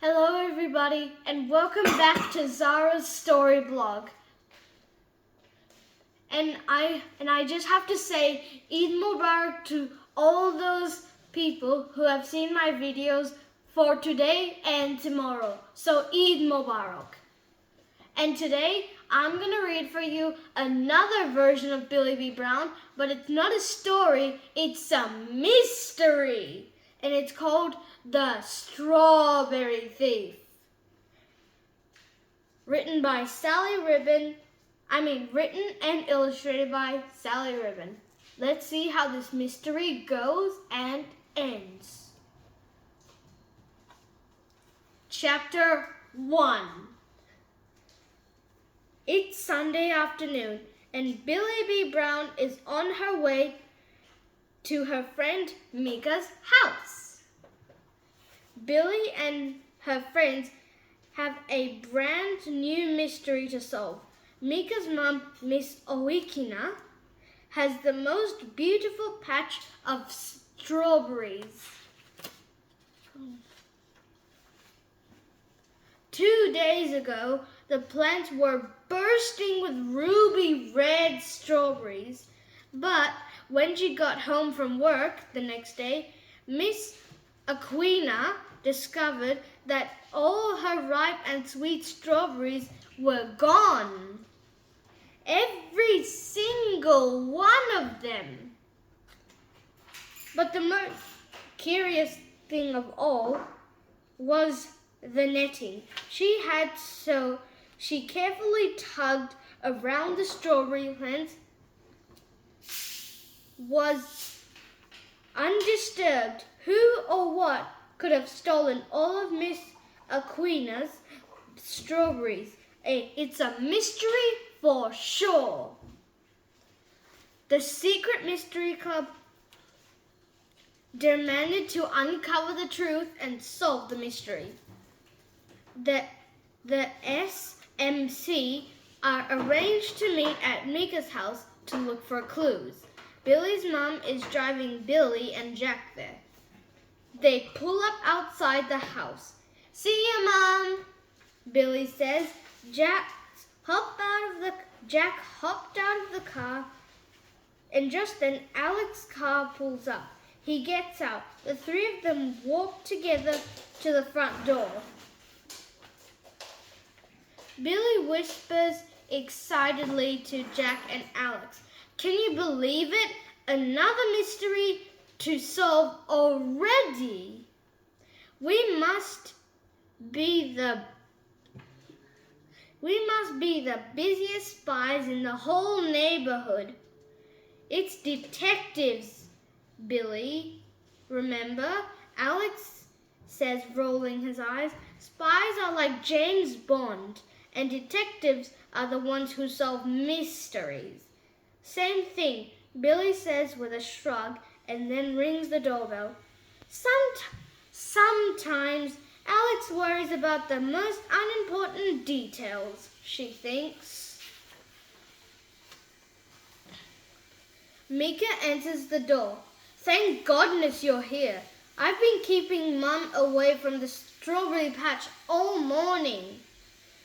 Hello everybody and welcome back to Zara's story blog. And I just have to say Eid Mubarak to all those people who have seen my videos for today and tomorrow. So Eid Mubarak. And today I'm going to read for you another version of Billy B. Brown, but it's not a story, it's a mystery. And it's called The Strawberry Thief. Written and illustrated by Sally Ribbon. Let's see how this mystery goes and ends. Chapter 1. It's Sunday afternoon, and Billy B. Brown is on her way to her friend Mika's house. Billy and her friends have a brand new mystery to solve. Mika's mom, Miss Oikina, has the most beautiful patch of strawberries. 2 days ago, the plants were bursting with ruby red strawberries, but when she got home from work the next day, Miss Aquina discovered that all her ripe and sweet strawberries were gone. Every single one of them. But the most curious thing of all was the netting she had, so she carefully tugged around the strawberry plants was undisturbed. Who or what could have stolen all of Miss Aquina's strawberries? It's a mystery for sure. The Secret Mystery Club demanded to uncover the truth and solve the mystery. The SMC are arranged to meet at Mika's house to look for clues. Billy's mom is driving Billy and Jack there. They pull up outside the house. "See you, Mom," Billy says. Jack hopped out of the car, and just then Alex's car pulls up. He gets out. The three of them walk together to the front door. Billy whispers excitedly to Jack and Alex, "Can you believe it? Another mystery to solve already. We must be the busiest spies in the whole neighborhood. It's detectives, Billy. Remember?" Alex says, rolling his eyes. "Spies are like James Bond, and detectives are the ones who solve mysteries." "Same thing," Billy says with a shrug, and then rings the doorbell. Sometimes Alex worries about the most unimportant details, she thinks. Mika enters the door. "Thank goodness you're here. I've been keeping Mum away from the strawberry patch all morning,"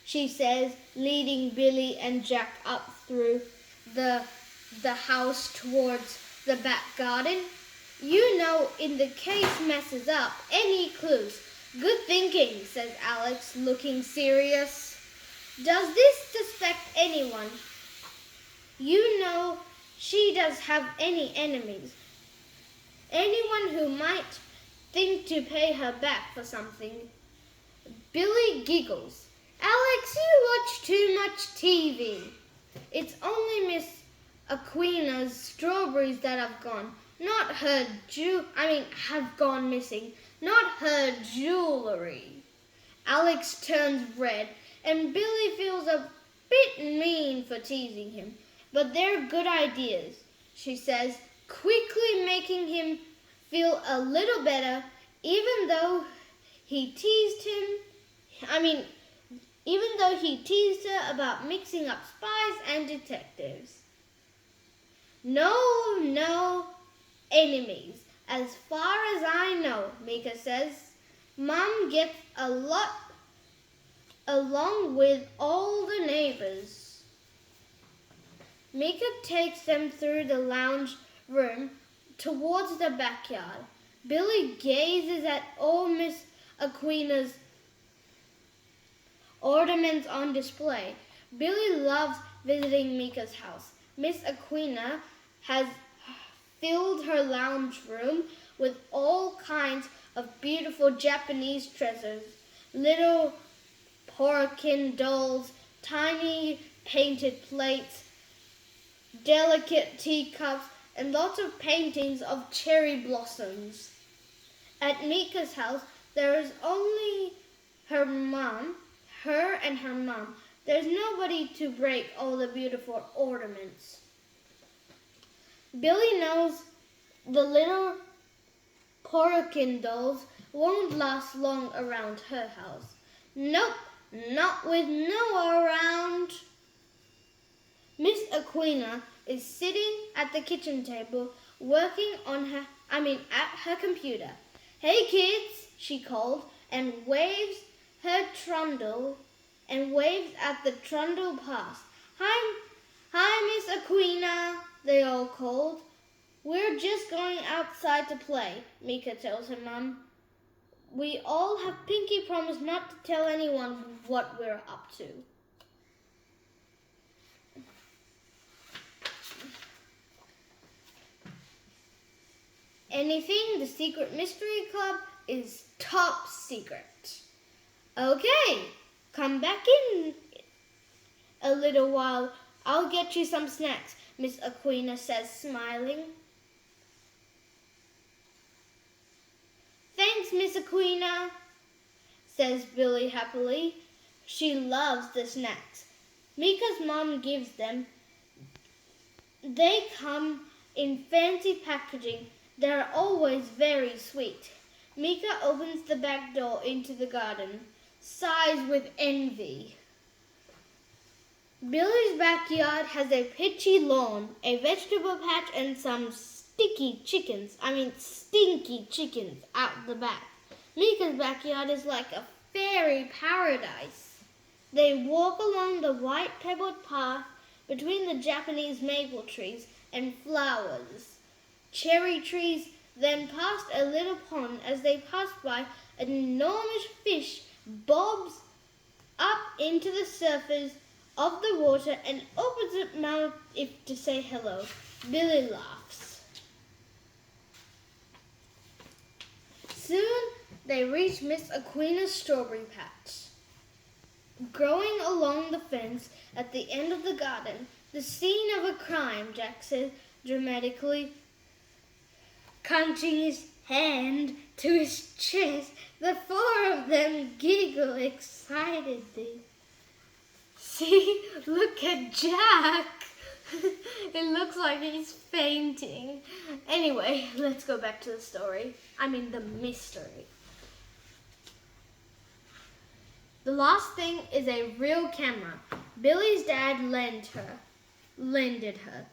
she says, leading Billy and Jack up through the house towards the back garden. "You know, in the case messes up, any clues." "Good thinking," says Alex, looking serious. "Does this suspect anyone? You know she does have any enemies? Anyone who might think to pay her back for something?" Billy giggles. "Alex, you watch too much TV. It's only Miss Aquina's strawberries that have gone missing, not her jewelry." Alex turns red, and Billy feels a bit mean for teasing him. "But they're good ideas," she says, quickly making him feel a little better, even though he teased her about mixing up spies and detectives. No enemies, as far as I know," Mika says. Mum gets a lot along with all the neighbors. Mika takes them through the lounge room towards the backyard. Billie gazes at all Miss Aquina's ornaments on display. Billie loves visiting Mika's house. Miss Aquina has filled her lounge room with all kinds of beautiful Japanese treasures. Little porcelain dolls, tiny painted plates, delicate teacups, and lots of paintings of cherry blossoms. At Mika's house, there is only her and her mum. There's nobody to break all the beautiful ornaments. Billie knows the little porcelain dolls won't last long around her house. Nope, not with Noah around. Miss Aquina is sitting at the kitchen table working at her computer. "Hey kids," she called, and waves at the trundle past. Hi, Miss Aquina," they all called. "We're just going outside to play," Mika tells her mum. "We all have pinky promised not to tell anyone what we're up to." Anything the Secret Mystery Club is top secret. Okay, come back in a little while. I'll get you some snacks, Miss Aquina says, smiling. "Thanks, Miss Aquina," says Billie happily. She loves the snacks Mika's mom gives them. They come in fancy packaging. They're always very sweet. Mika opens the back door into the garden, sighs with envy. Billie's backyard has a pitchy lawn, a vegetable patch, and some stinky chickens out the back. Mika's backyard is like a fairy paradise. They walk along the white pebbled path between the Japanese maple trees and flowers. Cherry trees, then past a little pond. As they pass by, an enormous fish bobs up into the surface of the water and opens its mouth to say hello. Billie laughs. Soon they reach Miss Aquina's strawberry patch. Growing along the fence at the end of the garden, the scene of a crime, Jack says dramatically, clenching his hand to his chest. The four of them giggle excitedly. "See, look at Jack." It looks like he's fainting. Anyway, let's go back to the story. The mystery. The last thing is a real camera. Billie's dad lended her.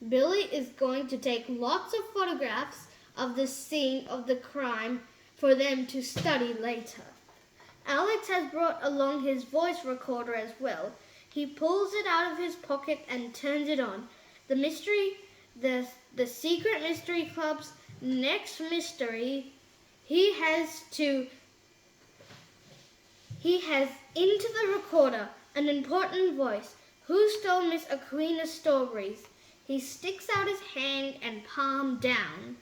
Billie is going to take lots of photographs of the scene of the crime for them to study later. Alex has brought along his voice recorder as well. He pulls it out of his pocket and turns it on. The Secret Mystery Club's next mystery, he has into the recorder an important voice. Who stole Miss Aquina's strawberries? He sticks out his hand and palm down.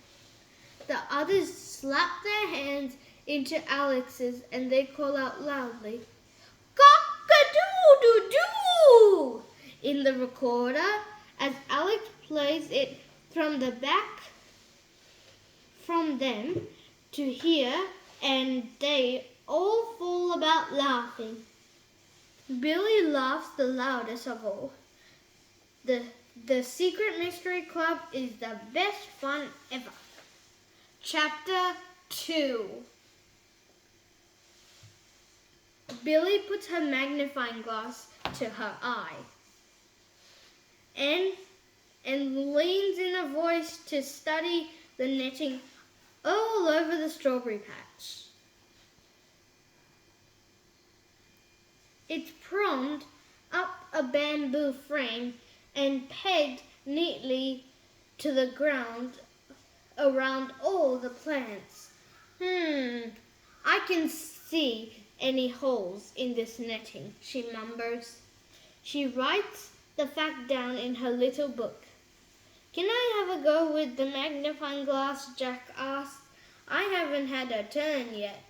The others slap their hands into Alex's and they call out loudly, "Cock-a-doodle-doo!" in the recorder as Alex plays it from the back from them to hear, and they all fall about laughing. Billie laughs the loudest of all. The Secret Mystery Club is the best fun ever. Chapter 2. Billie puts her magnifying glass to her eye and leans in a voice to study the netting all over the strawberry patch. It's propped up a bamboo frame and pegged neatly to the ground around all the plants. I can see any holes in this netting, she mumbers. She writes the fact down in her little book. Can I have a go with the magnifying glass? Jack asks. I haven't had a turn yet.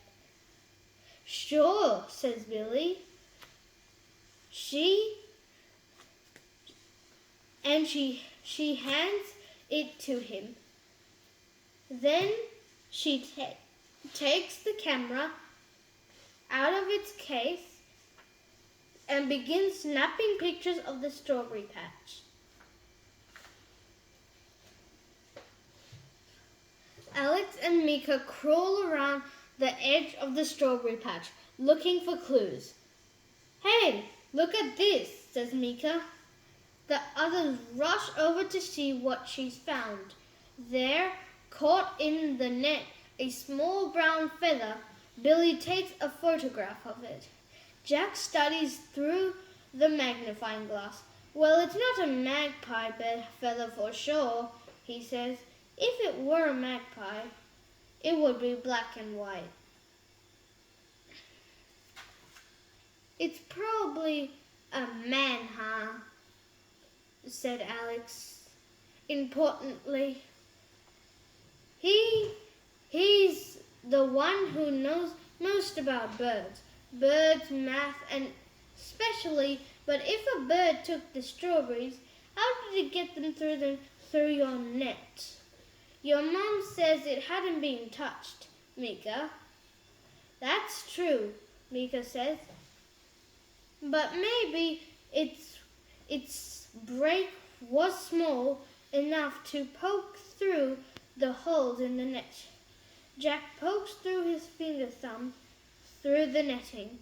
Sure, says Billie. She hands it to him. Then she takes the camera out of its case and begins snapping pictures of the strawberry patch. Alex and Mika crawl around the edge of the strawberry patch, looking for clues. Hey, look at this, says Mika. The others rush over to see what she's found. There, caught in the net, a small brown feather. Billie takes a photograph of it. Jack studies through the magnifying glass. Well, it's not a magpie feather for sure, he says. If it were a magpie, it would be black and white. It's probably a manha, said Alex importantly. He's the one who knows most about birds, math, and especially, but if a bird took the strawberries, how did it get them through your net? Your mom says it hadn't been touched, Mika. That's true, Mika says. But maybe its break was small enough to poke through the holes in the net. Jack pokes through his finger thumb through the netting.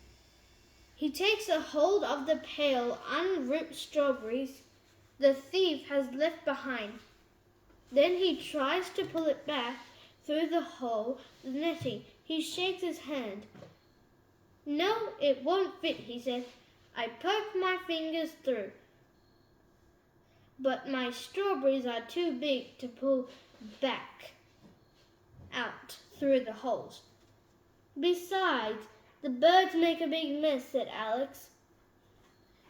He takes a hold of the pale, unripped strawberries the thief has left behind. Then he tries to pull it back through the hole, the netting. He shakes his hand. No, it won't fit, he says. I poke my fingers through. But my strawberries are too big to pull back out through the holes. Besides, the birds make a big mess, said Alex.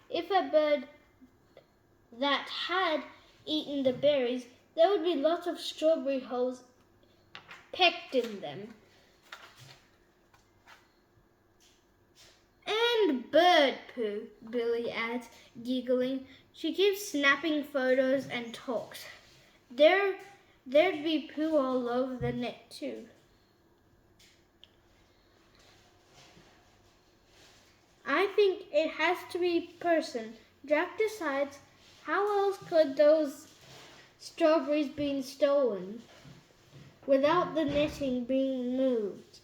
If a bird that had eaten the berries, there would be lots of strawberry holes pecked in them. And bird poo, Billie adds, giggling. She keeps snapping photos and talks. There'd be poo all over the net too. I think it has to be person. Jack decides, how else could those strawberries being stolen without the netting being moved?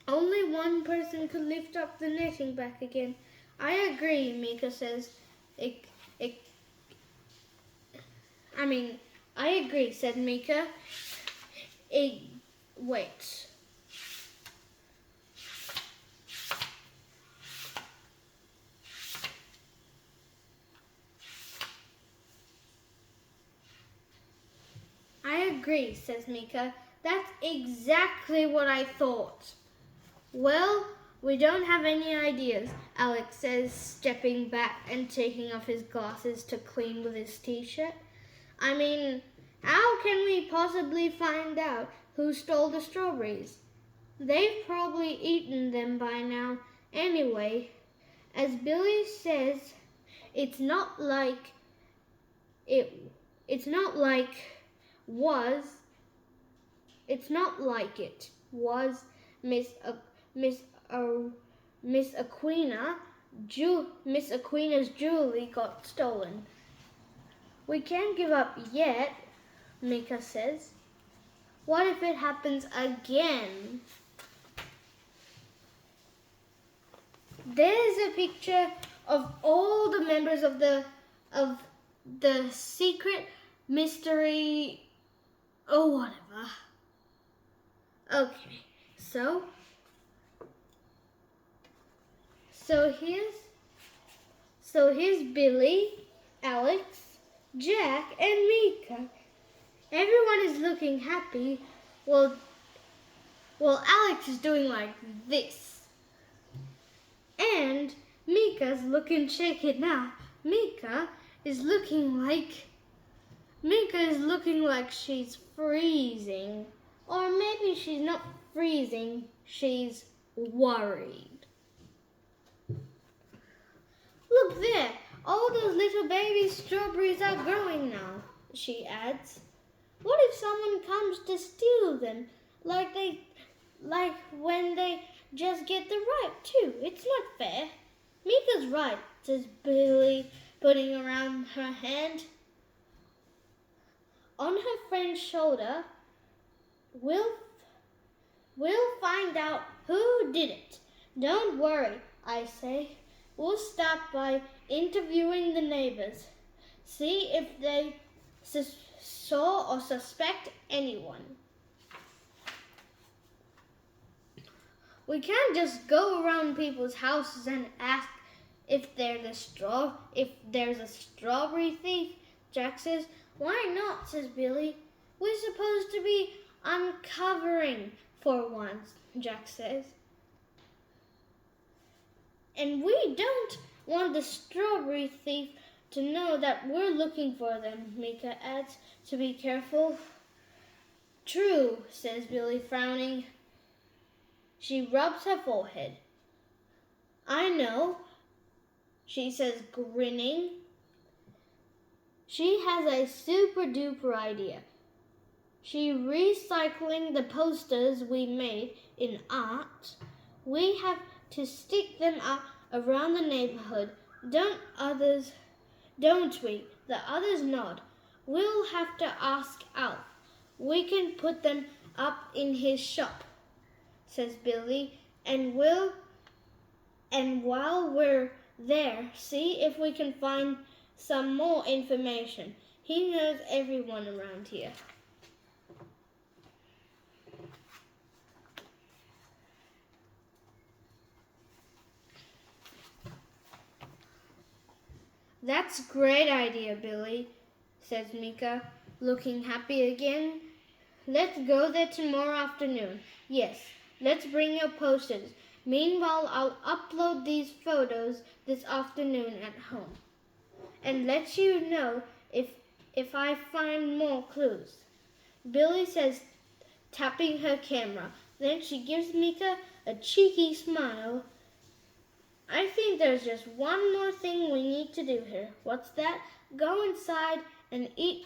Only one person could lift up the netting back again. I agree, Mika says. I agree, said Mika. Wait. I agree, says Mika. That's exactly what I thought. Well, we don't have any ideas, Alex says, stepping back and taking off his glasses to clean with his t-shirt. I mean, how can we possibly find out who stole the strawberries? They've probably eaten them by now. Anyway, as Billie says, it's not like it was Miss Aquina's jewelry got stolen. We can't give up yet, Mika says. What if it happens again? There's a picture of all the members of the secret mystery, whatever. Okay, so So here's Billy, Alex, Jack, and Mika. Everyone is looking happy. Well, Alex is doing like this. And Mika's looking shaky now. Mika is looking like she's freezing. Or maybe she's not freezing, she's worried. Look there, all those little baby strawberries are growing now, she adds. What if someone comes to steal them, like when they just get the ripe too? It's not fair. Mika's right, says Billy, putting around her hand. On her friend's shoulder, we'll find out who did it. Don't worry, I say. We'll start by interviewing the neighbors. See if they saw or suspect anyone. We can't just go around people's houses and ask if there's a strawberry thief, Jack says. Why not, says Billy. We're supposed to be uncovering for once, Jack says. And we don't want the strawberry thief to know that we're looking for them, Mika adds, to be careful. True, says Billy, frowning. She rubs her forehead. I know, she says, grinning. She has a super duper idea. She's recycling the posters we made in art. We have to stick them up around the neighborhood. Don't we? The others nod. We'll have to ask Al. We can put them up in his shop, says Billy, and while we're there, see if we can find some more information. He knows everyone around here. That's a great idea, Billy, says Mika, looking happy again. Let's go there tomorrow afternoon. Yes, let's bring your posters. Meanwhile, I'll upload these photos this afternoon at home and let you know if I find more clues. Billy says, tapping her camera. Then she gives Mika a cheeky smile. I think there's just one more thing we need to do here. What's that? Go inside and eat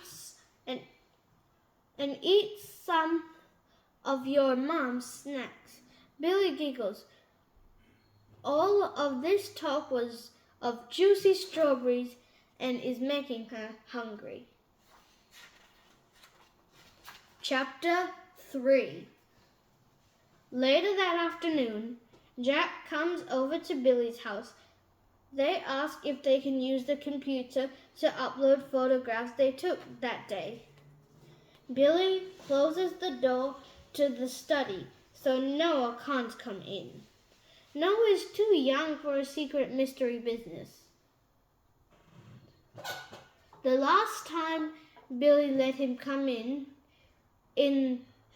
some of your mom's snacks. Billy giggles. All of this talk was of juicy strawberries and is making her hungry. Chapter 3. Later that afternoon, Jack comes over to Billy's house. They ask if they can use the computer to upload photographs they took that day. Billy closes the door to the study so Noah can't come in. Noah is too young for a secret mystery business. The last time Billy let him come in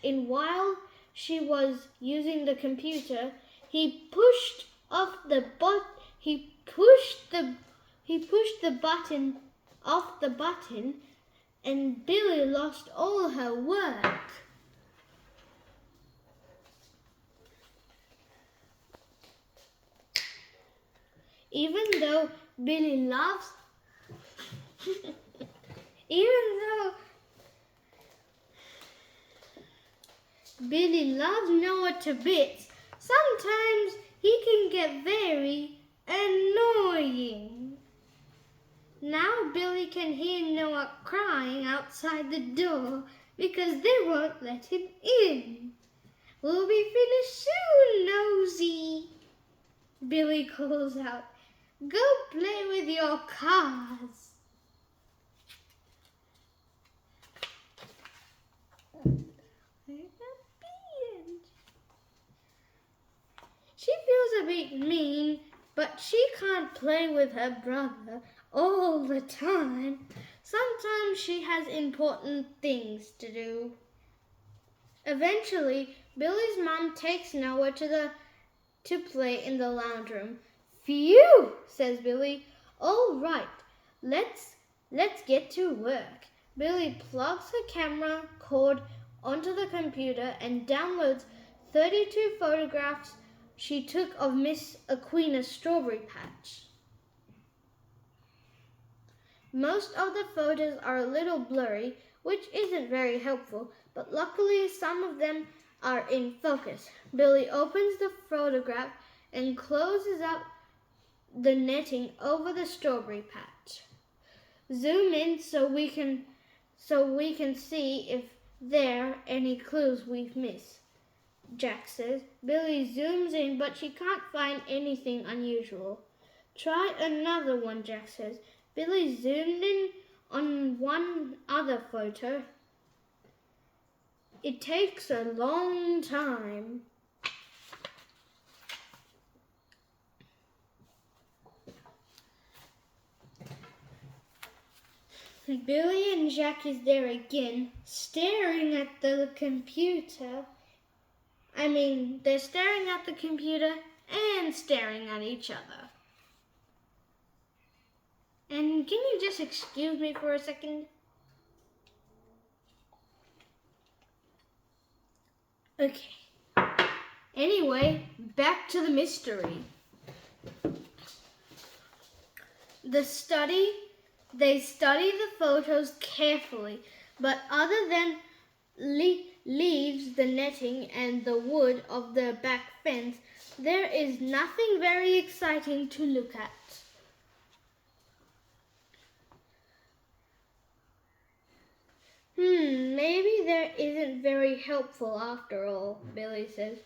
while she was using the computer, he pushed the button off the button, and Billy lost all her work. Even though Billy loves Noah to bits, sometimes he can get very annoying. Now Billy can hear Noah crying outside the door because they won't let him in. We'll be finished soon, Nosy, Billy calls out. Go play with your cars. She feels a bit mean But she can't play with her brother all the time. Sometimes she has important things to do. Eventually, Billy's mom takes Noah to play in the lounge room. Phew, says Billy. All right, let's get to work. Billy plugs her camera cord onto the computer and downloads 32 photographs she took of Miss Aquina's strawberry patch. Most of the photos are a little blurry, which isn't very helpful, but luckily some of them are in focus. Billy opens the photograph and closes up the netting over the strawberry patch. Zoom in so we can see if there are any clues we've missed, Jack says. Billy zooms in, but she can't find anything unusual. Try another one, Jack says. Billy zoomed in on one other photo. It takes a long time. Billy and Jack is there again, staring at the computer. They're staring at the computer and staring at each other. And can you just excuse me for a second? Okay. Anyway, back to the mystery. They study the photos carefully, but other than leaves, the netting, and the wood of the back fence, there is nothing very exciting to look at. Maybe there isn't very helpful after all, Billy says.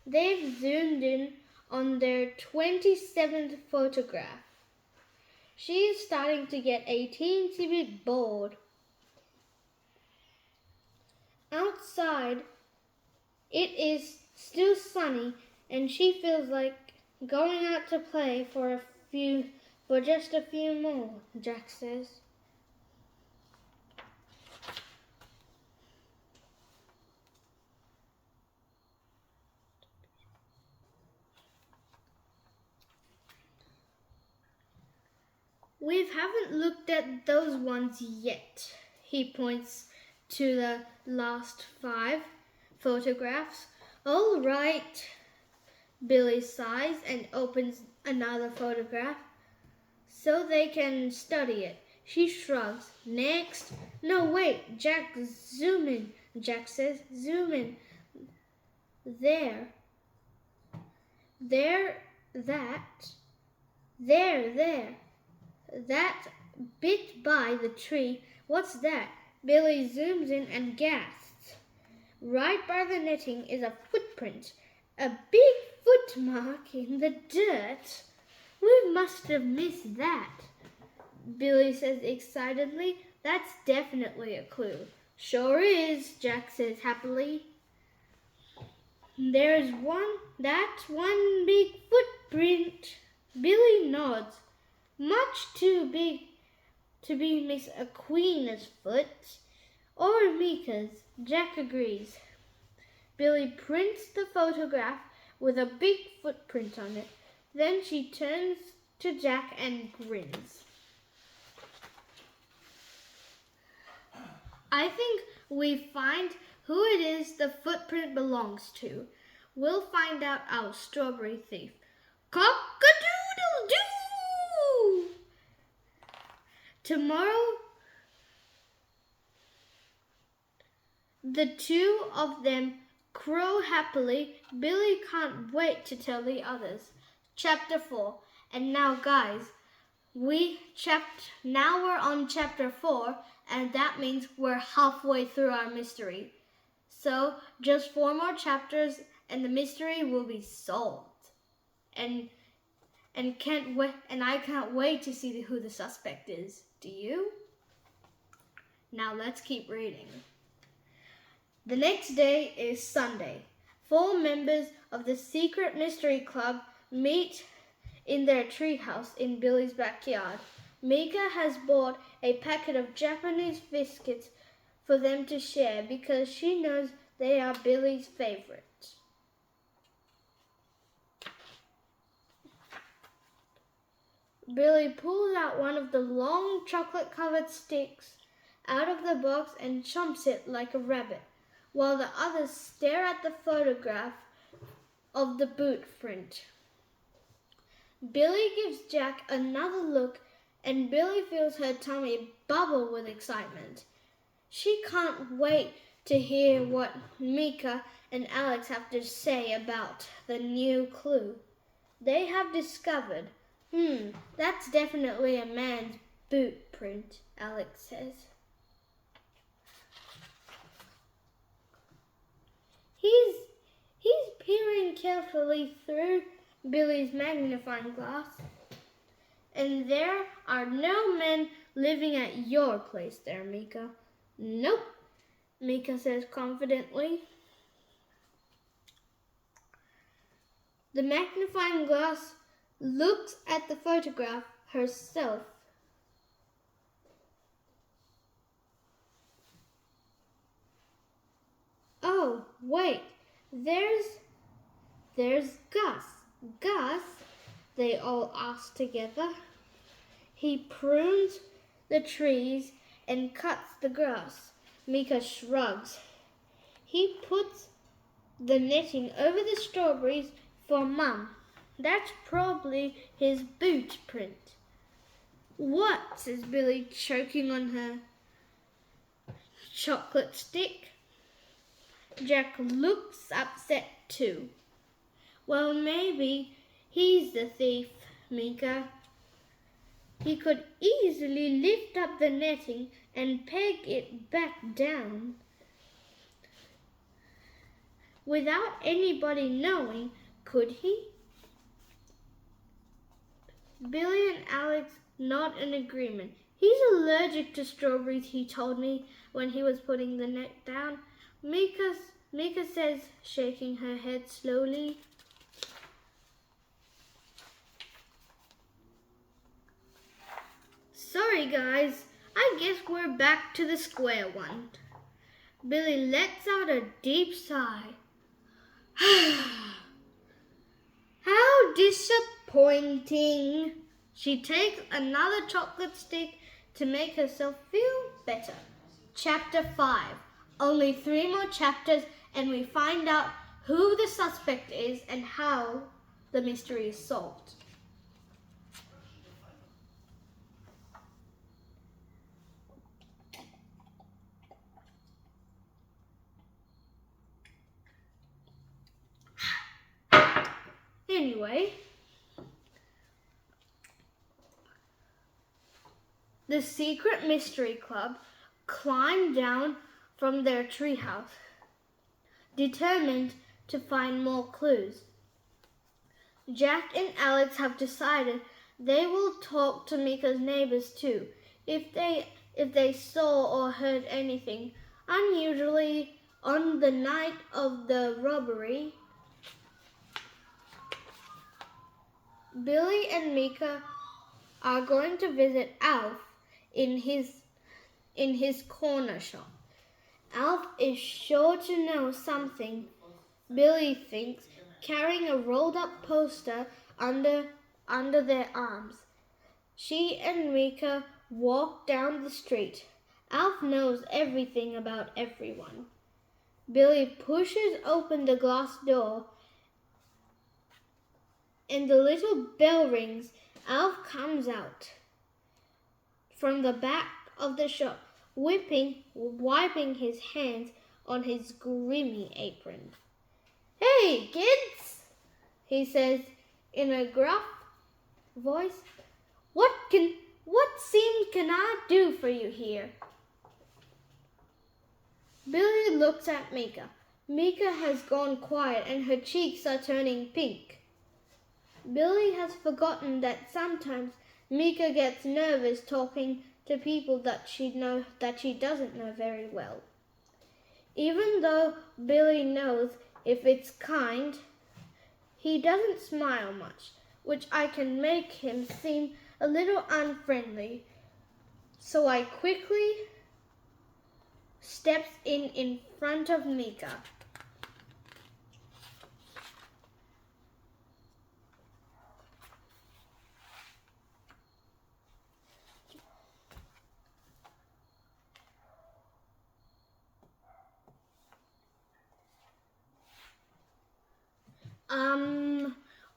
They've zoomed in on their 27th photograph. She is starting to get a teensy bit bored. Outside, it is still sunny, and she feels like going out to play for just a few more, Jack says. We haven't looked at those ones yet. He points to the last 5 photographs. All right, Billy sighs and opens another photograph so they can study it. She shrugs. Next. No, wait, Jack, zoom in. Jack says, zoom in. There. That bit by the tree. What's that? Billy zooms in and gasps. Right by the netting is a footprint. A big foot mark in the dirt. We must have missed that, Billy says excitedly. That's definitely a clue. Sure is, Jack says happily. There's one big footprint. Billy nods. Much too big to be Miss Aquina's foot or Mika's, Jack agrees. Billy prints the photograph with a big footprint on it. Then she turns to Jack and grins. I think we find who it is the footprint belongs to. We'll find out our strawberry thief. Cock-a-doodle-doo! Tomorrow, the two of them crow happily. Billy can't wait to tell the others. Chapter 4. And now, guys, now we're on chapter 4, and that means we're halfway through our mystery. So, just 4 more chapters, and the mystery will be solved. And I can't wait to see who the suspect is. Do you? Now let's keep reading. The next day is Sunday. 4 members of the Secret Mystery Club meet in their treehouse in Billy's backyard. Mika has bought a packet of Japanese biscuits for them to share because she knows they are Billy's favorites. Billy pulls out one of the long chocolate-covered sticks out of the box and chomps it like a rabbit, while the others stare at the photograph of the boot print. Billy gives Jack another look, and Billy feels her tummy bubble with excitement. She can't wait to hear what Mika and Alex have to say about the new clue. They have discovered, that's definitely a man's boot print, Alex says. He's peering carefully through Billy's magnifying glass. And there are no men living at your place there, Mika. Nope, Mika says confidently. The magnifying glass looks at the photograph herself. Oh, wait, there's Gus. Gus, they all ask together. He prunes the trees and cuts the grass. Mika shrugs. He puts the netting over the strawberries for Mum. That's probably his boot print. What? Says Billy, choking on her chocolate stick. Jack looks upset too. Well, maybe he's the thief, Mika. He could easily lift up the netting and peg it back down without anybody knowing, could he? Billy and Alex nod in agreement. He's allergic to strawberries, he told me when he was putting the net down. Mika says, shaking her head slowly. Sorry guys, I guess we're back to the square one. Billy lets out a deep sigh. How disappointing. She takes another chocolate stick to make herself feel better. Chapter 5. Only 3 more chapters and we find out who the suspect is and how the mystery is solved. Anyway, the secret mystery club climbed down from their treehouse, determined to find more clues. Jack and Alex have decided they will talk to Mika's neighbors too, if they saw or heard anything unusually on the night of the robbery. Billy and Mika are going to visit Alf in his corner shop. Alf is sure to know something, Billy thinks, carrying a rolled-up poster under their arms. She and Mika walk down the street. Alf knows everything about everyone. Billy pushes open the glass door and the little bell rings. Alf comes out from the back of the shop, wiping his hands on his grimy apron. Hey, kids, he says in a gruff voice. What scene can I do for you here? Billy looks at Mika. Mika has gone quiet and her cheeks are turning pink. Billy has forgotten that sometimes Mika gets nervous talking to people that she doesn't know very well. Even though Billy knows if it's kind, he doesn't smile much. which I can make him seem a little unfriendly. So I quickly steps in front of Mika.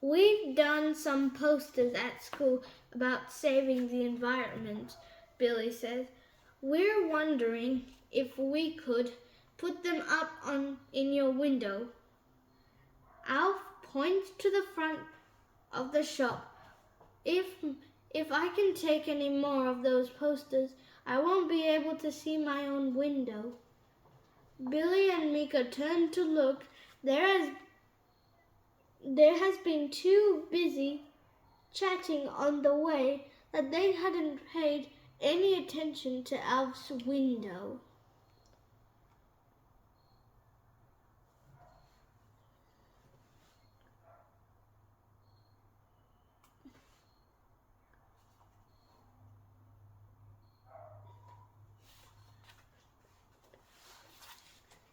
We've done some posters at school about saving the environment, Billie says. We're wondering if we could put them up in your window. Alf points to the front of the shop. If I can take any more of those posters, I won't be able to see my own window. Billie and Mika turn to look. There has been too busy chatting on the way that they hadn't paid any attention to Alf's window.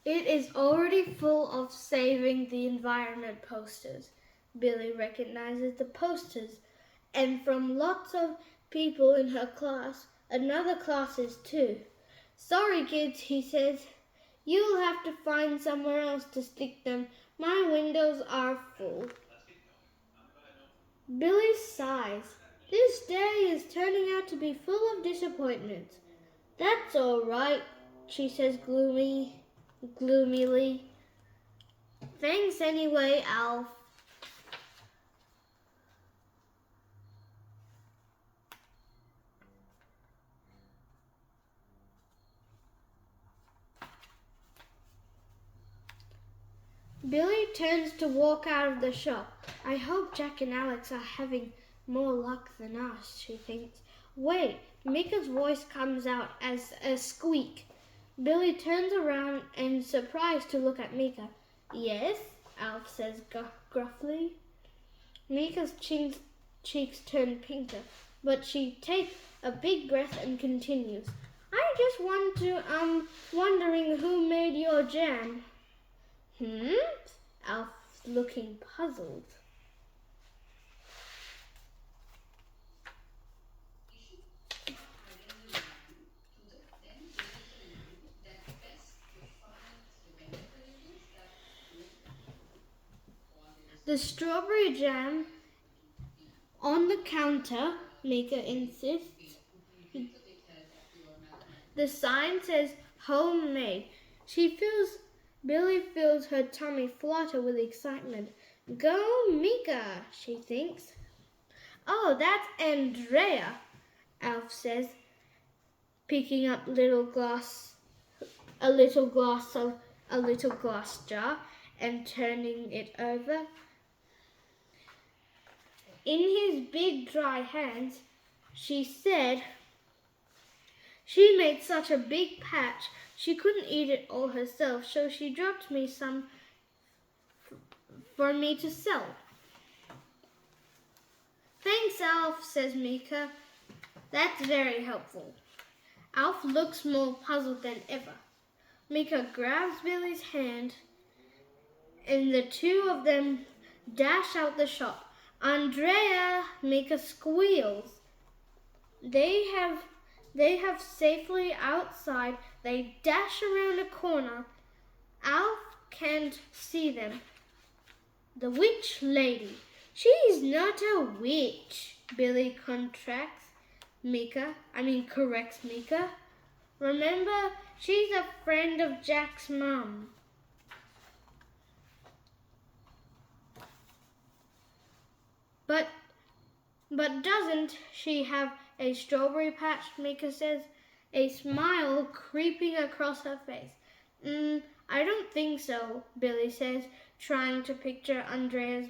It is already full of saving the environment posters. Billie recognizes the posters, and from lots of people in her class, and other classes too. Sorry kids, he says. You'll have to find somewhere else to stick them. My windows are full. Billie sighs. This day is turning out to be full of disappointments. That's all right, she says gloomily. Thanks anyway, Alf. Billie turns to walk out of the shop. I hope Jack and Alex are having more luck than us, she thinks. Wait, Mika's voice comes out as a squeak. Billie turns around and surprised to look at Mika. Yes, Alf says gruffly. Mika's cheeks turn pinker, but she takes a big breath and continues. I just wondering who made your jam. Alf's looking puzzled. The strawberry jam on the counter, Mika insists. The sign says homemade. Billie feels her tummy flutter with excitement. Go, Mika, she thinks. Oh, that's Andrea, Alf says, picking up a little glass jar and turning it over. In his big dry hands, she said, she made such a big patch she couldn't eat it all herself, so she dropped me some for me to sell. Thanks, Alf, says Mika. That's very helpful. Alf looks more puzzled than ever. Mika grabs Billie's hand and the two of them dash out the shop. Andrea, Mika squeals. They have safely outside. They dash around a corner. Alf can't see them. The witch lady. She's not a witch, Billie corrects Mika. Remember, she's a friend of Jack's mum. But doesn't she have a strawberry patch, Mika says, a smile creeping across her face. I don't think so, Billie says, trying to picture Andrea's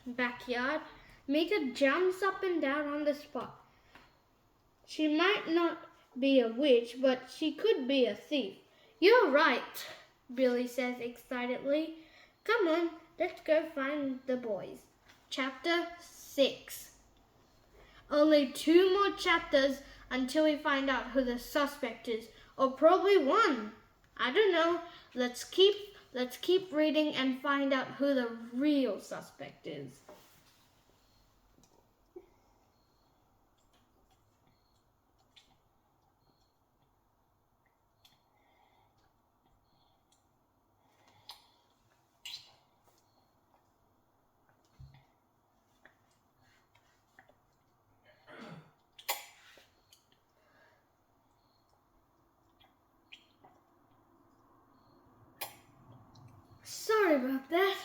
backyard. Mika jumps up and down on the spot. She might not be a witch, but she could be a thief. You're right, Billie says excitedly. Come on, let's go find the boys. Chapter 6. Only 2 more chapters until we find out who the suspect is, or probably 1. I don't know. Let's keep reading and find out who the real suspect is. Sorry about that.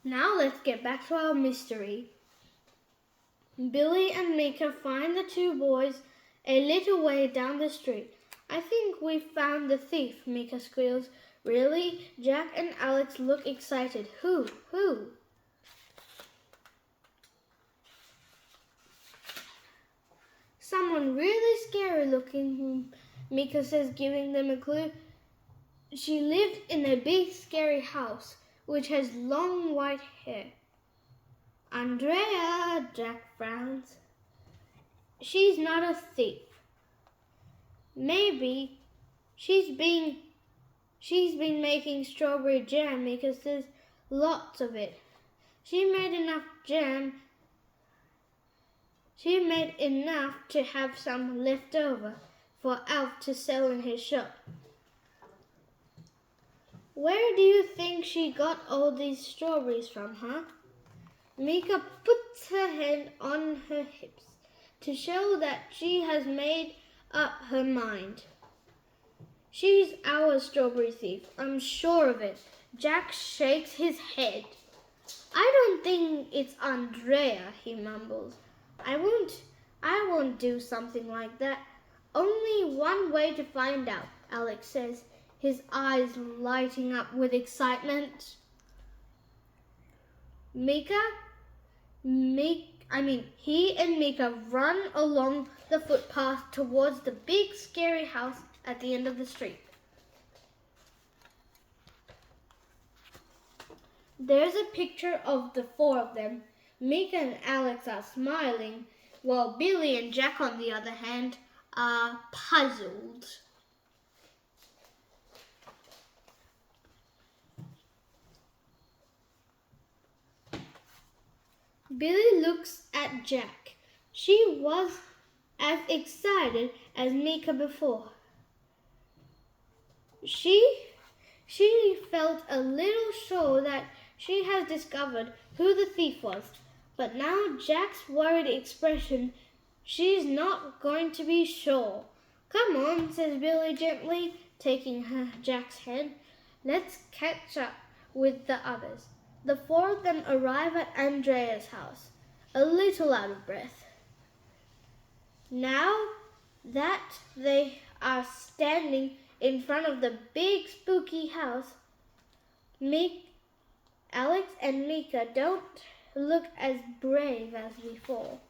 Now let's get back to our mystery. Billie and Mika find the 2 boys a little way down the street. I think we found the thief, Mika squeals. Really? Jack and Alex look excited. Who? Someone really scary looking, Mika says, giving them a clue. She lived in a big scary house, which has long white hair. Andrea, Jack frowns. She's not a thief. Maybe she's been making strawberry jam because there's lots of it. She made enough to have some left over for Alf to sell in his shop. Where do you think she got all these strawberries from, huh? Mika puts her hand on her hips to show that she has made up her mind. She's our strawberry thief, I'm sure of it. Jack shakes his head. I don't think it's Andrea, he mumbles. I won't do something like that. Only one way to find out, Alex says, his eyes lighting up with excitement. He and Mika run along the footpath towards the big scary house at the end of the street. There's a picture of the 4 of them. Mika and Alex are smiling, while Billie and Jack, on the other hand, are puzzled. Billie looks at Jack. She was as excited as Mika before. She felt a little sure that she has discovered who the thief was, but now Jack's worried expression, she's not going to be sure. Come on, says Billie gently, taking Jack's hand. Let's catch up with the others. The 4 of them arrive at Andrea's house, a little out of breath. Now that they are standing in front of the big spooky house, Alex and Mika don't look as brave as before.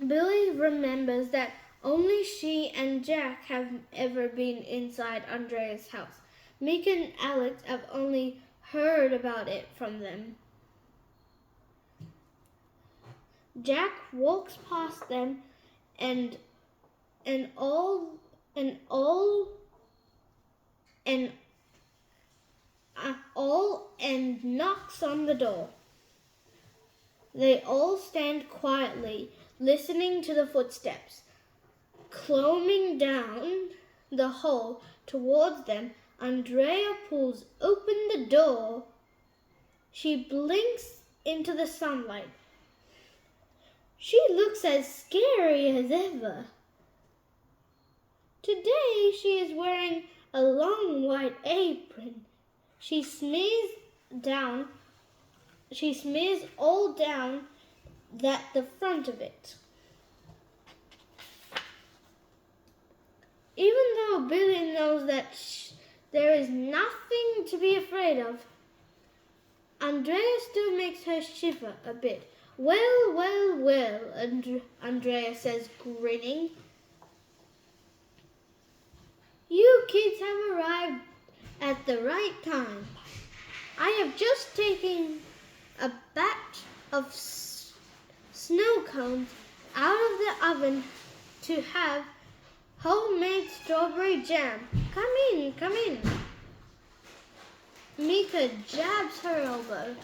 Billie remembers that only she and Jack have ever been inside Andrea's house. Mika and Alex have only heard about it from them. Jack walks past them and knocks on the door. They all stand quietly, listening to the footsteps. Climbing down the hall towards them, Andrea pulls open the door. She blinks into the sunlight. She looks as scary as ever. Today she is wearing a long white apron. She smears all down the front of it. Even though Billie knows that there is nothing to be afraid of, Andrea still makes her shiver a bit. Well, Andrea says, grinning. have arrived at the right time. I have just taken a batch of snow cones out of the oven to have homemade strawberry jam. Come in, come in. Mika jabs her elbow.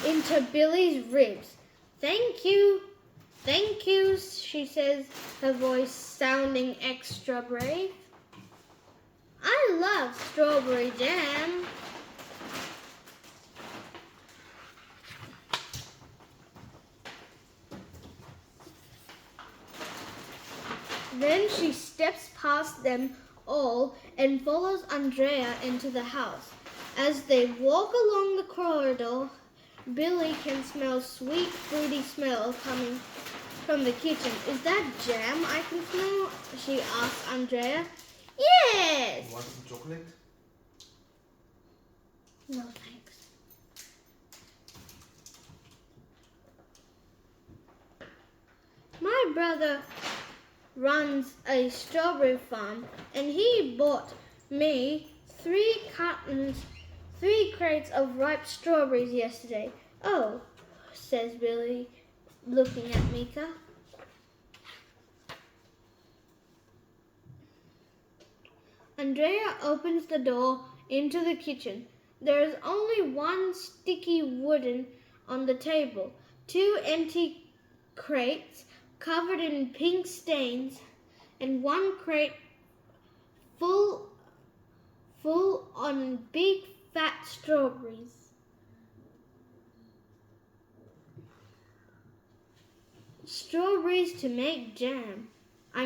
Into Billie's ribs. Thank you, she says, her voice sounding extra brave. I love strawberry jam. Then she steps past them all and follows Andrea into the house. As they walk along the corridor, Billie can smell sweet, fruity smell coming from the kitchen. Is that jam I can smell? She asks Andrea. Yes! Want some chocolate? No, thanks. My brother runs a strawberry farm and he bought me 3 crates of ripe strawberries yesterday. Oh, says Billie, looking at Mika. Andrea opens the door into the kitchen. There is only one sticky wooden on the table, 2 empty crates covered in pink stains, and 1 crate full on big fat strawberries. Strawberries to make jam. I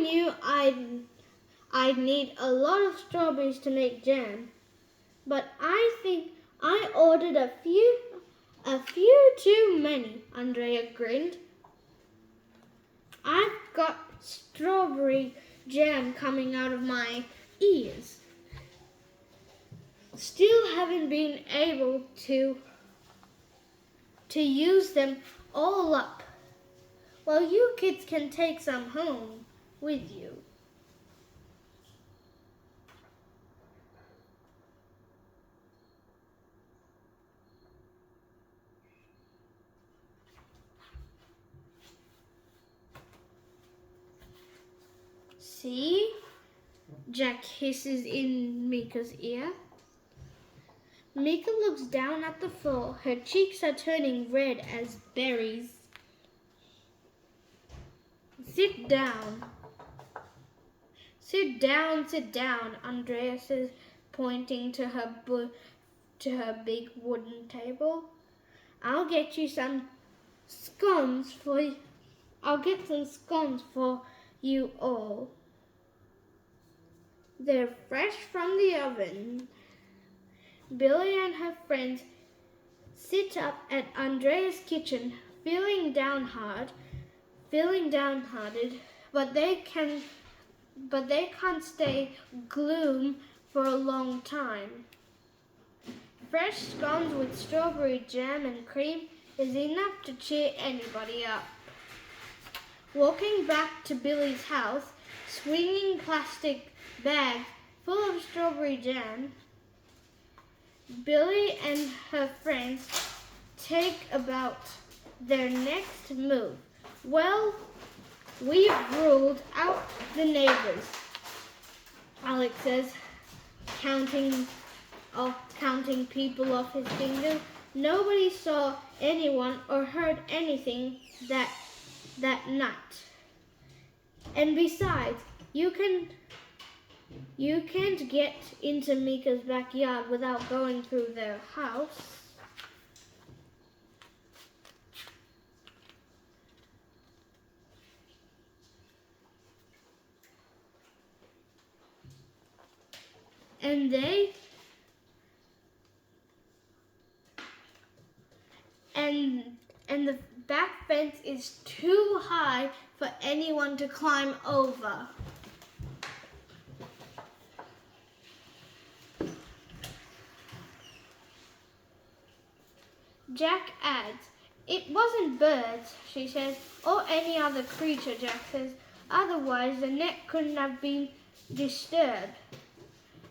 knew I'd need a lot of strawberries to make jam, but I think I ordered a few too many, Andrea grinned. I've got strawberry jam coming out of my ears. Still haven't been able to use them all up. Well, you kids can take some home with you. See? Jack hisses in Mika's ear. Mika looks down at the floor. Her cheeks are turning red as berries. Sit down. Sit down, Andrea says, pointing to her big wooden table. I'll get some scones for you all. They're fresh from the oven. Billie and her friends sit up at Andrea's kitchen, feeling downhearted, but they can't stay gloom for a long time. Fresh scones with strawberry jam and cream is enough to cheer anybody up. Walking back to Billie's house, swinging plastic bags full of strawberry jam, Billie and her friends take about their next move. Well, we've ruled out the neighbors, Alex says, counting people off his fingers. Nobody saw anyone or heard anything that night. And besides, you can't get into Mika's backyard without going through their house. And the back fence is too high for anyone to climb over. Jack adds, "It wasn't birds," she says, "or any other creature," Jack says. "Otherwise the net couldn't have been disturbed."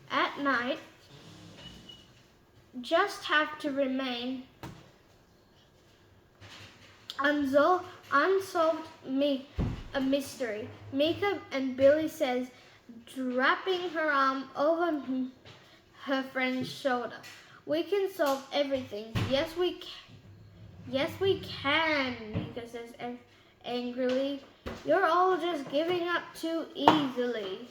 At night, just have to remain unsolved a mystery. Mika and Billie says, draping her arm over her friend's shoulder. "We can solve everything. Yes, we can." "Yes, we can," Mika says angrily. "You're all just giving up too easily."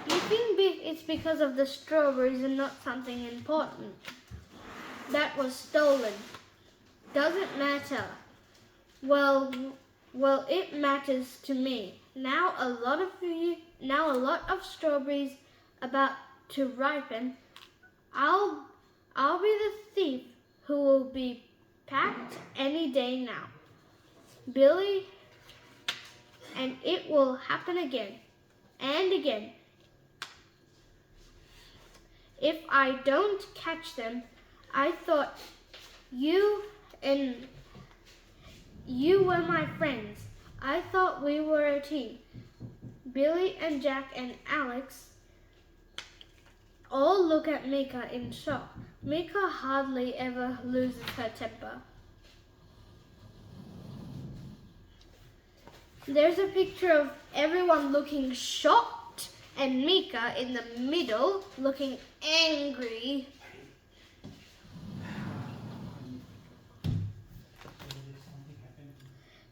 "You think it's because of the strawberries and not something important that was stolen. Doesn't matter." Well, it matters to me. Now a lot of strawberries about to ripen. I'll be the thief who will be packed any day now, Billie, and it will happen again and again. If I don't catch them, I thought you were my friends. I thought we were a team." Billie and Jack and Alex all look at Mika in shock. Mika hardly ever loses her temper. There's a picture of everyone looking shocked and Mika in the middle looking angry.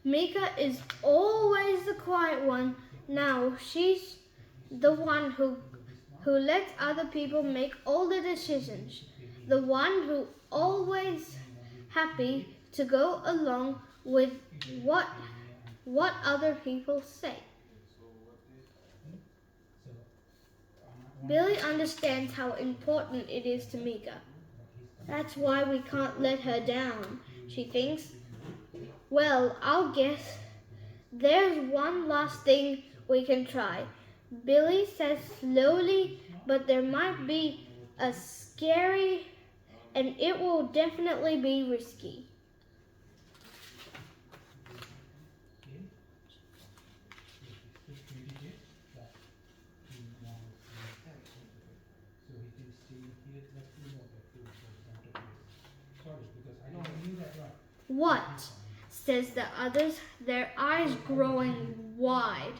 Mika is always the quiet one. Now she's the one who lets other people make all the decisions. The one who always happy to go along with what other people say. Billie understands how important it is to Mika. That's why we can't let her down, she thinks. Well, I'll guess there's one last thing we can try, Billie says slowly, but there might be a scary and it will definitely be risky. "What?" says the others, their eyes growing wide.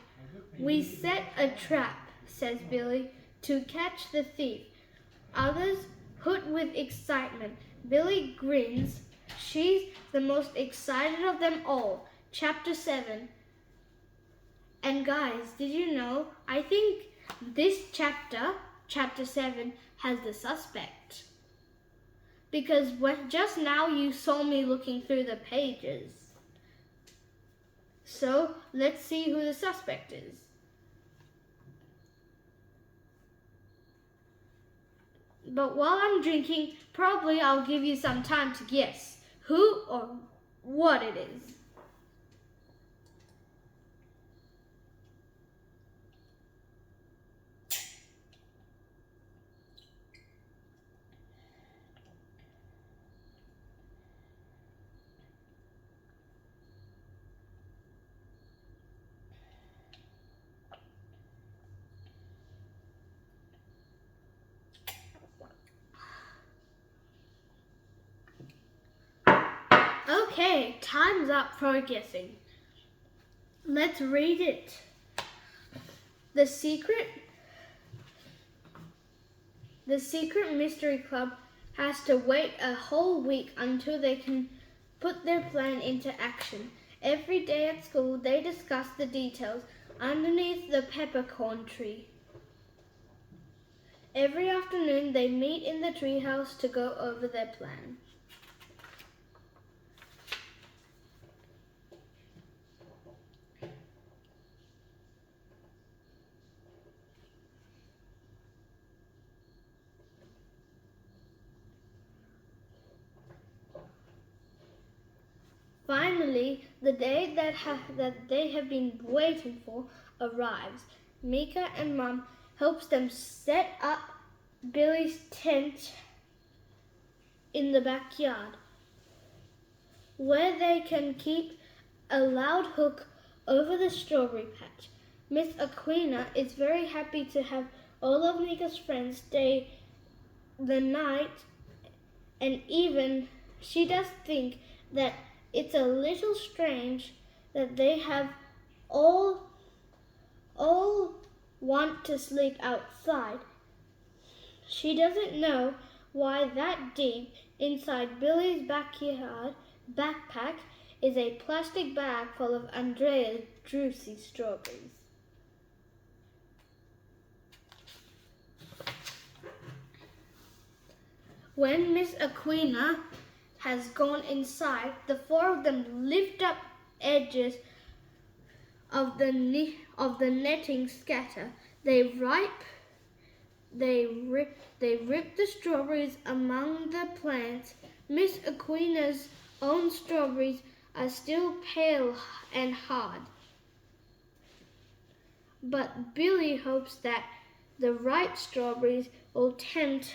"We set a trap," says Billie, "to catch the thief." Others hoot with excitement. Billie grins. She's the most excited of them all. Chapter 7. And guys, did you know, I think this chapter 7, has the suspect. Because just now you saw me looking through the pages. So let's see who the suspect is. But while I'm drinking, probably I'll give you some time to guess who or what it is. Okay, time's up for guessing. Let's read it. The Secret Mystery Club has to wait a whole week until they can put their plan into action. Every day at school, they discuss the details underneath the peppercorn tree. Every afternoon, they meet in the treehouse to go over their plan. Finally, the day that they have been waiting for arrives. Mika and Mum helps them set up Billie's tent in the backyard, where they can keep a loud hook over the strawberry patch. Miss Aquina is very happy to have all of Nika's friends stay the night, and even she does think that it's a little strange that they have all want to sleep outside. She doesn't know why that deep inside Billie's backyard backpack is a plastic bag full of Andrea's juicy strawberries. When Miss Aquina has gone inside, the four of them lift up edges of the netting scatter. They rip the strawberries among the plants. Miss Aquina's own strawberries are still pale and hard, but Billie hopes that the ripe strawberries will tempt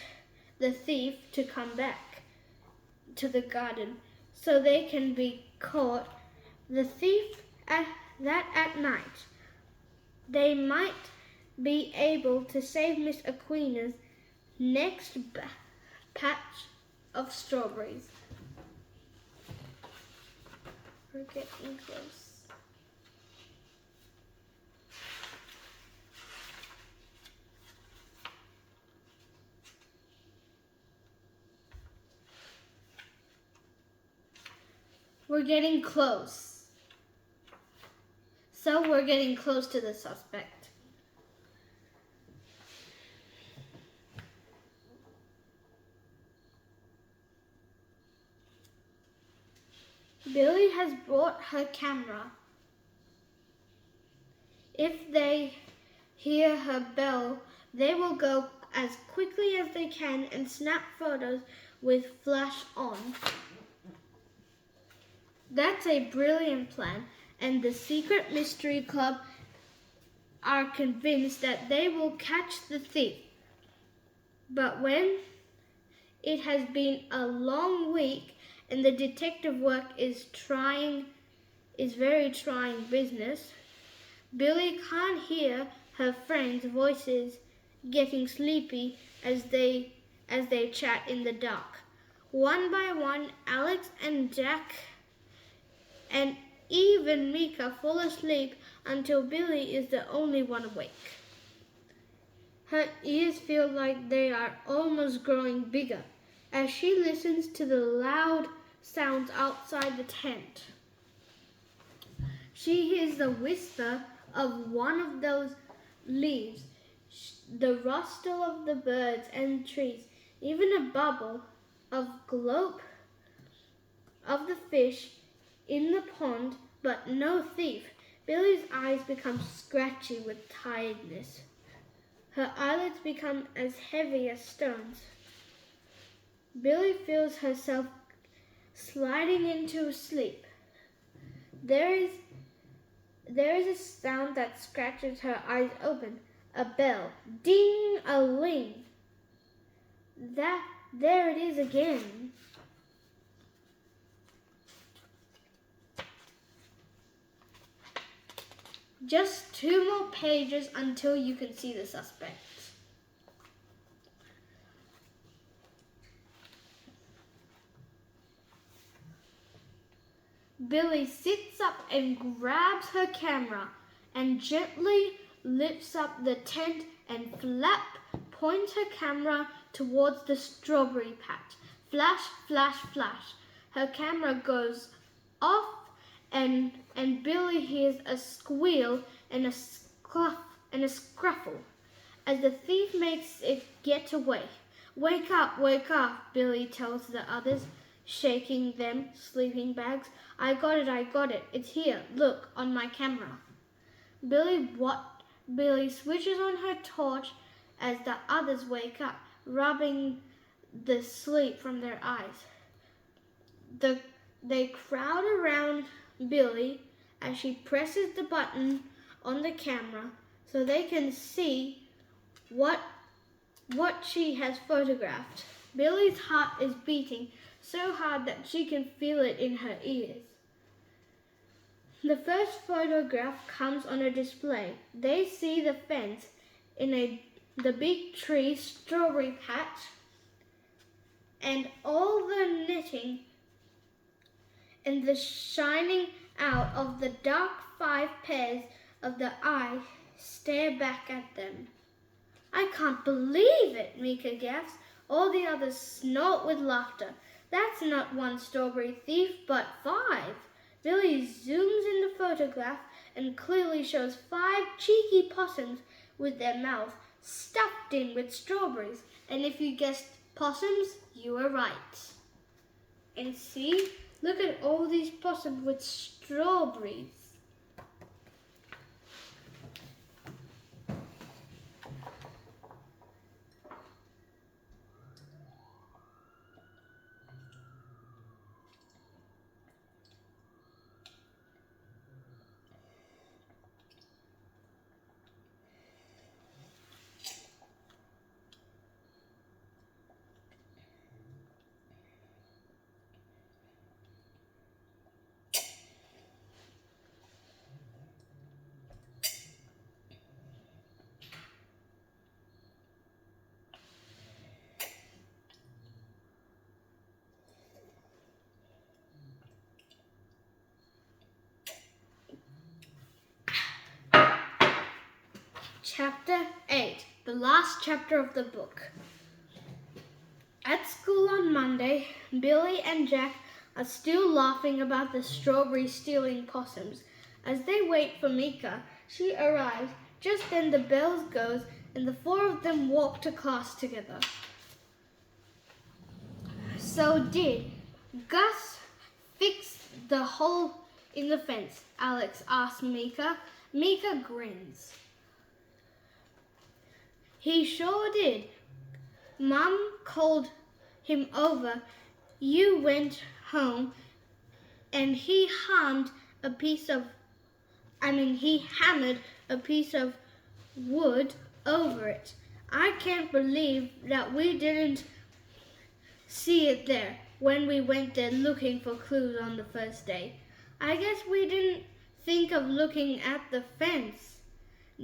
the thief to come back to the garden so they can be caught. The thief at night. They might be able to save Miss Aquina's next patch of strawberries. We're getting close. We're getting close. So we're getting close to the suspect. Billie has brought her camera. If they hear her bell, they will go as quickly as they can and snap photos with flash on. That's a brilliant plan, and the Secret Mystery Club are convinced that they will catch the thief. But when it has been a long week and the detective work is very trying business, Billie can't hear her friends' voices getting sleepy as they chat in the dark. One by one, Alex and Jack and even Mika fall asleep until Billie is the only one awake. Her ears feel like they are almost growing bigger as she listens to the loud sounds outside the tent. She hears the whisper of one of those leaves, the rustle of the birds and trees, even a bubble of globe of the fish in the pond, but no thief. Billie's eyes become scratchy with tiredness. Her eyelids become as heavy as stones. Billie feels herself sliding into sleep. There is a sound that scratches her eyes open. A bell. Ding-a-ling. There it is again. Just 2 more pages until you can see the suspect. Billie sits up and grabs her camera and gently lifts up the tent and points her camera towards the strawberry patch. Flash, flash, flash. Her camera goes off and Billie hears a squeal and a scruffle as the thief makes it get away. Wake up, Billie tells the others, shaking them sleeping bags. I got it. It's here. Look, on my camera. Billie switches on her torch as the others wake up, rubbing the sleep from their eyes. They crowd around Billie as she presses the button on the camera so they can see what she has photographed. Billie's heart is beating so hard that she can feel it in her ears. The first photograph comes on a display. They see the fence in the big tree strawberry patch and all the knitting and the shining out of the dark 5 pairs of the eyes stare back at them. I can't believe it, Mika gasps. All the others snort with laughter. That's not 1 strawberry thief, but 5. Billie zooms in the photograph and clearly shows 5 cheeky possums with their mouths stuffed in with strawberries. And if you guessed possums, you were right. And see, look at all these possums with strawberries. Chapter 8, the last chapter of the book. At school on Monday, Billie and Jack are still laughing about the strawberry stealing possums. As they wait for Mika, she arrives. Just then the bell goes and the 4 of them walk to class together. So did Gus fix the hole in the fence? Alex asks Mika. Mika grins. He sure did. Mum called him over. You went home and he hammered a piece of wood over it. I can't believe that we didn't see it there when we went there looking for clues on the first day. I guess we didn't think of looking at the fence,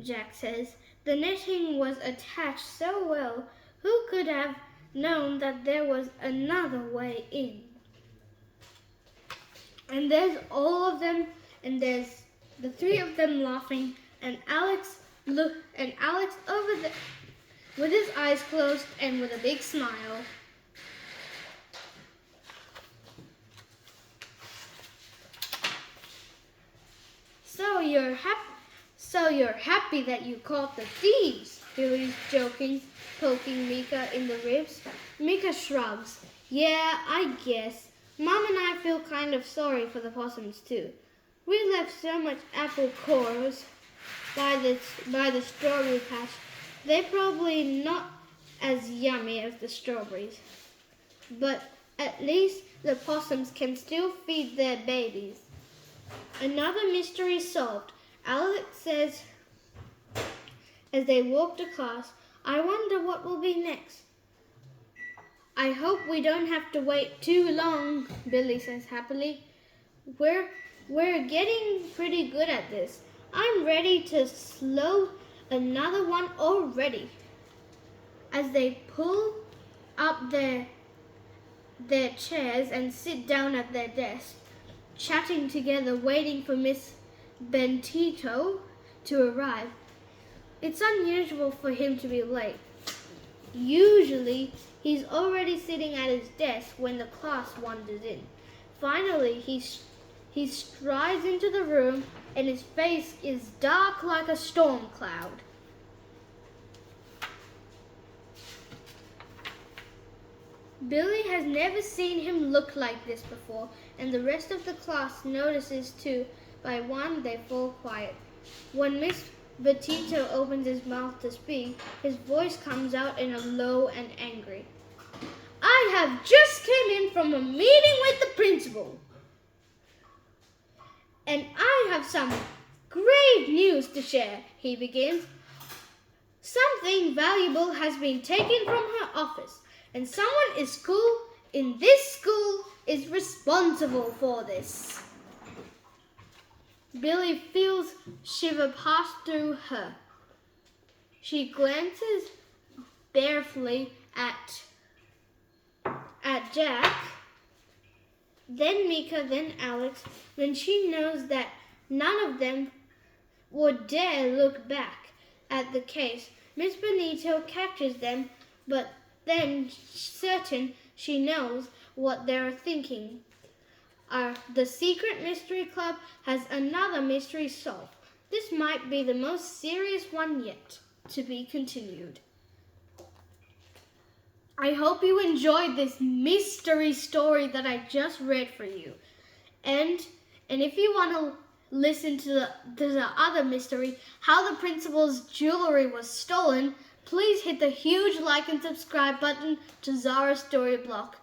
Jack says. The netting was attached so well. Who could have known that there was another way in? And there's all of them, and there's the 3 of them laughing, and Alex over there with his eyes closed and with a big smile. So you're happy that you caught the thieves, Billie's joking, poking Mika in the ribs. Mika shrugs. Yeah, I guess. Mom and I feel kind of sorry for the possums too. We left so much apple cores by the strawberry patch. They're probably not as yummy as the strawberries. But at least the possums can still feed their babies. Another mystery solved, Alex says as they walk to class. I wonder what will be next. I hope we don't have to wait too long, Billie says happily. We're getting pretty good at this. I'm ready to slow another one already. As they pull up their chairs and sit down at their desk, chatting together, waiting for Miss Bentito to arrive. It's unusual for him to be late. Usually, he's already sitting at his desk when the class wanders in. Finally, he strides into the room and his face is dark like a storm cloud. Billie has never seen him look like this before, and the rest of the class notices too. By one, they fall quiet. When Miss Betito opens his mouth to speak, his voice comes out in a low and angry. I have just came in from a meeting with the principal, and I have some grave news to share, he begins. Something valuable has been taken from her office, and someone in this school is responsible for this. Billie feels shiver pass through her. She glances barefully at Jack, then Mika, then Alex. When she knows that none of them would dare look back at the case, Miss Benito catches them, but then certain she knows what they're thinking. The Secret Mystery Club has another mystery solved. This might be the most serious one yet. To be continued. I hope you enjoyed this mystery story that I just read for you. And if you want to listen to the other mystery, how the principal's jewelry was stolen, please hit the huge like and subscribe button to Zara's Story Block.